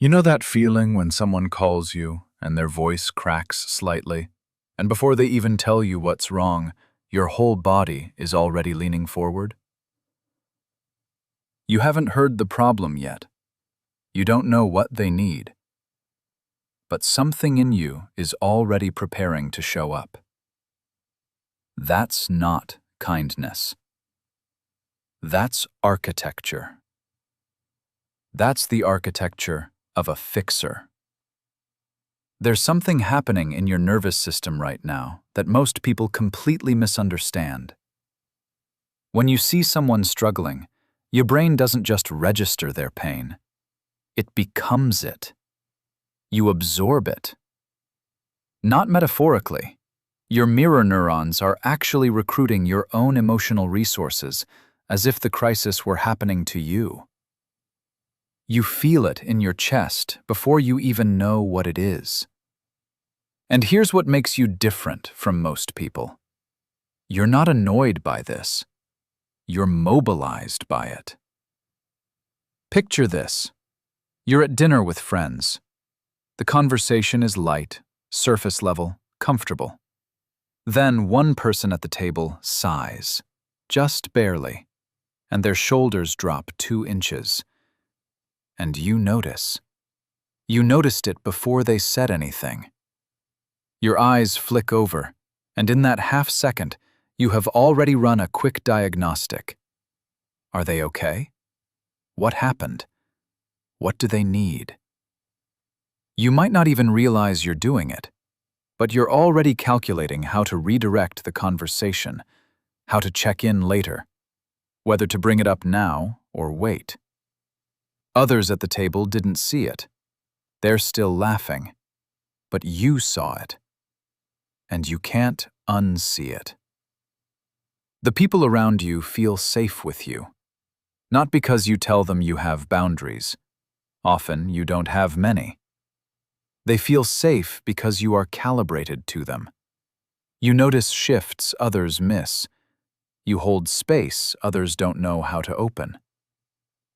You know that feeling when someone calls you and their voice cracks slightly, and before they even tell you what's wrong, your whole body is already leaning forward? You haven't heard the problem yet. You don't know what they need. But something in you is already preparing to show up. That's not kindness. That's architecture. That's the architecture of a fixer. There's something happening in your nervous system right now that most people completely misunderstand. When you see someone struggling, your brain doesn't just register their pain. It becomes it. You absorb it. Not metaphorically. Your mirror neurons are actually recruiting your own emotional resources as if the crisis were happening to you. You feel it in your chest before you even know what it is. And here's what makes you different from most people. You're not annoyed by this. You're mobilized by it. Picture this. You're at dinner with friends. The conversation is light, surface level, comfortable. Then one person at the table sighs, just barely, and their shoulders drop 2 inches. And you notice. You noticed it before they said anything. Your eyes flick over, and in that half second, you have already run a quick diagnostic. Are they okay? What happened? What do they need? You might not even realize you're doing it, but you're already calculating how to redirect the conversation, how to check in later, whether to bring it up now or wait. Others at the table didn't see it. They're still laughing. But you saw it. And you can't unsee it. The people around you feel safe with you. Not because you tell them you have boundaries. Often you don't have many. They feel safe because you are calibrated to them. You notice shifts others miss. You hold space others don't know how to open.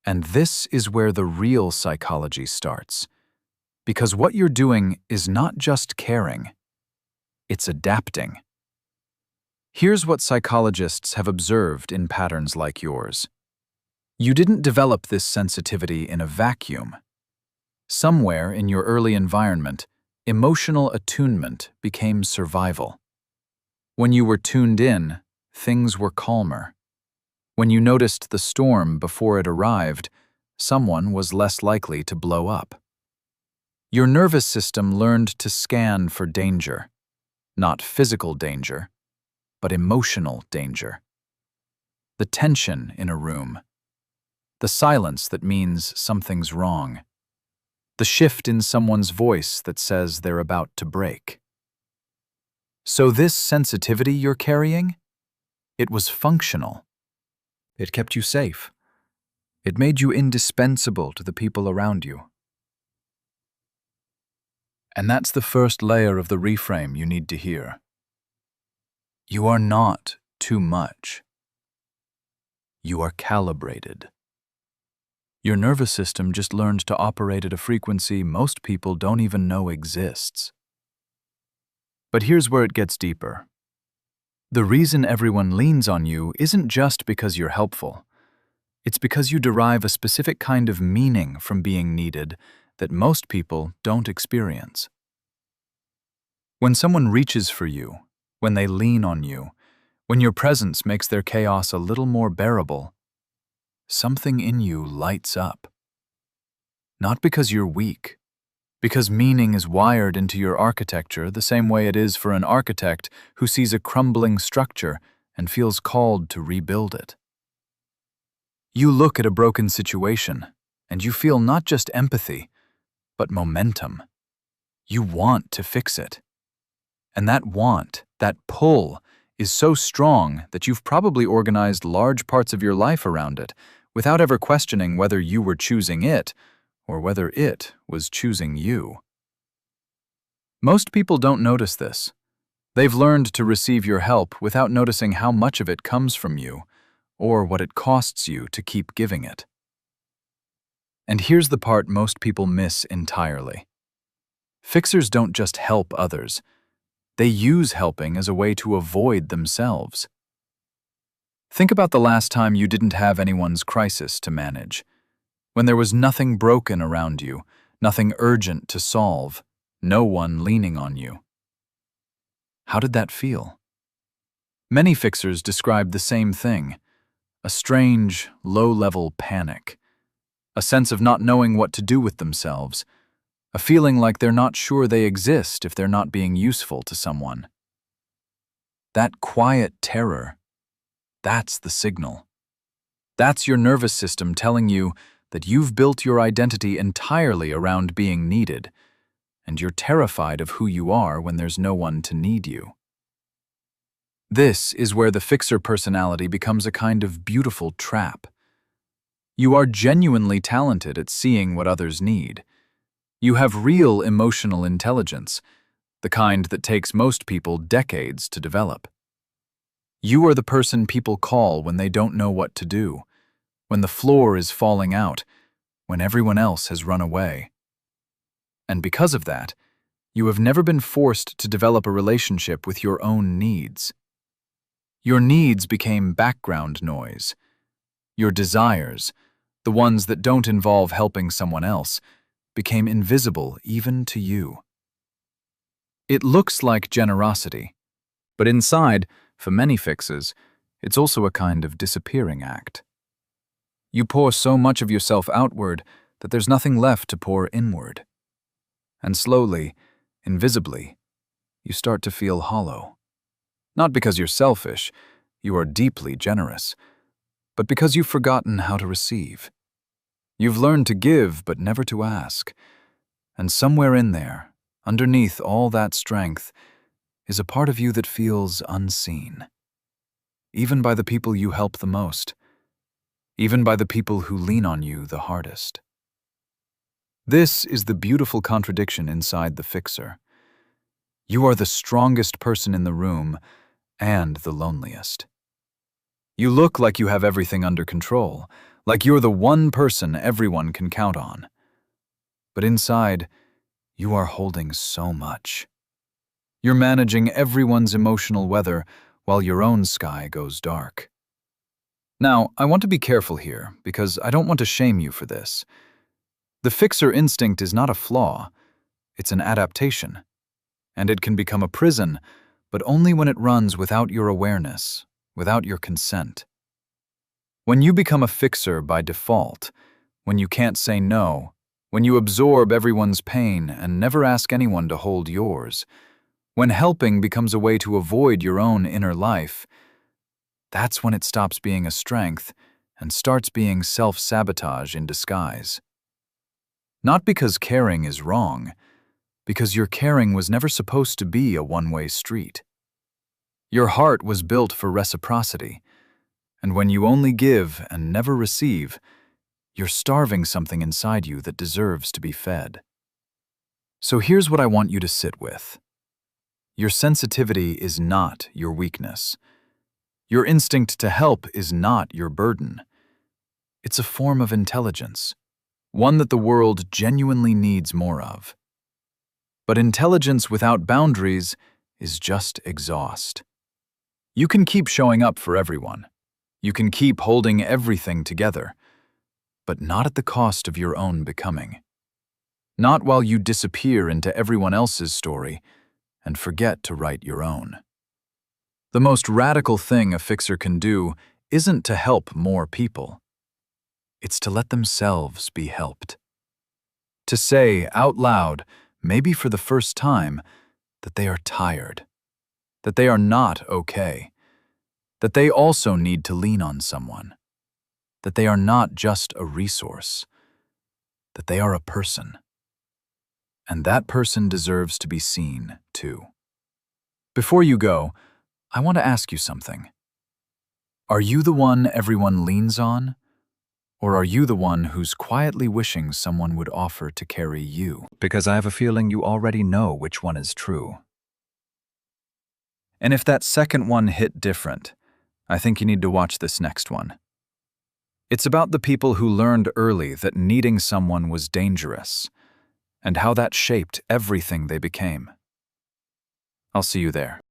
And this is where the real psychology starts. Because what you're doing is not just caring, it's adapting. Here's what psychologists have observed in patterns like yours. You didn't develop this sensitivity in a vacuum. Somewhere in your early environment, emotional attunement became survival. When you were tuned in, things were calmer. When you noticed the storm before it arrived, someone was less likely to blow up. Your nervous system learned to scan for danger, not physical danger, but emotional danger. The tension in a room, the silence that means something's wrong, the shift in someone's voice that says they're about to break. So this sensitivity you're carrying, it was functional. It kept you safe. It made you indispensable to the people around you. And that's the first layer of the reframe you need to hear. You are not too much. You are calibrated. Your nervous system just learned to operate at a frequency most people don't even know exists. But here's where it gets deeper. The reason everyone leans on you isn't just because you're helpful. It's because you derive a specific kind of meaning from being needed that most people don't experience. When someone reaches for you, when they lean on you, when your presence makes their chaos a little more bearable, something in you lights up. Not because you're weak, because meaning is wired into your architecture the same way it is for an architect who sees a crumbling structure and feels called to rebuild it. You look at a broken situation, and you feel not just empathy, but momentum. You want to fix it. And that want, that pull, is so strong that you've probably organized large parts of your life around it without ever questioning whether you were choosing it or whether it was choosing you. Most people don't notice this. They've learned to receive your help without noticing how much of it comes from you or what it costs you to keep giving it. And here's the part most people miss entirely. Fixers don't just help others. They use helping as a way to avoid themselves. Think about the last time you didn't have anyone's crisis to manage. When there was nothing broken around you, nothing urgent to solve, no one leaning on you. How did that feel? Many fixers described the same thing: a strange, low-level panic, a sense of not knowing what to do with themselves, a feeling like they're not sure they exist if they're not being useful to someone. That quiet terror, that's the signal. That's your nervous system telling you that you've built your identity entirely around being needed, and you're terrified of who you are when there's no one to need you. This is where the fixer personality becomes a kind of beautiful trap. You are genuinely talented at seeing what others need. You have real emotional intelligence, the kind that takes most people decades to develop. You are the person people call when they don't know what to do, when the floor is falling out, when everyone else has run away. And because of that, you have never been forced to develop a relationship with your own needs. Your needs became background noise. Your desires, the ones that don't involve helping someone else, became invisible even to you. It looks like generosity, but inside, for many fixers, it's also a kind of disappearing act. You pour so much of yourself outward that there's nothing left to pour inward. And slowly, invisibly, you start to feel hollow. Not because you're selfish, you are deeply generous, but because you've forgotten how to receive. You've learned to give, but never to ask. And somewhere in there, underneath all that strength, is a part of you that feels unseen. Even by the people you help the most. Even by the people who lean on you the hardest. This is the beautiful contradiction inside the fixer. You are the strongest person in the room and the loneliest. You look like you have everything under control, like you're the one person everyone can count on. But inside, you are holding so much. You're managing everyone's emotional weather while your own sky goes dark. Now, I want to be careful here because I don't want to shame you for this. The fixer instinct is not a flaw, it's an adaptation. And it can become a prison, but only when it runs without your awareness, without your consent. When you become a fixer by default, when you can't say no, when you absorb everyone's pain and never ask anyone to hold yours, when helping becomes a way to avoid your own inner life, that's when it stops being a strength and starts being self-sabotage in disguise. Not because caring is wrong, because your caring was never supposed to be a one-way street. Your heart was built for reciprocity, and when you only give and never receive, you're starving something inside you that deserves to be fed. So here's what I want you to sit with. Your sensitivity is not your weakness. Your instinct to help is not your burden. It's a form of intelligence, one that the world genuinely needs more of. But intelligence without boundaries is just exhaust. You can keep showing up for everyone. You can keep holding everything together, but not at the cost of your own becoming. Not while you disappear into everyone else's story and forget to write your own. The most radical thing a fixer can do isn't to help more people. It's to let themselves be helped. To say out loud, maybe for the first time, that they are tired, that they are not okay, that they also need to lean on someone, that they are not just a resource, that they are a person. And that person deserves to be seen, too. Before you go, I want to ask you something. Are you the one everyone leans on? Or are you the one who's quietly wishing someone would offer to carry you? Because I have a feeling you already know which one is true. And if that second one hit different, I think you need to watch this next one. It's about the people who learned early that needing someone was dangerous, and how that shaped everything they became. I'll see you there.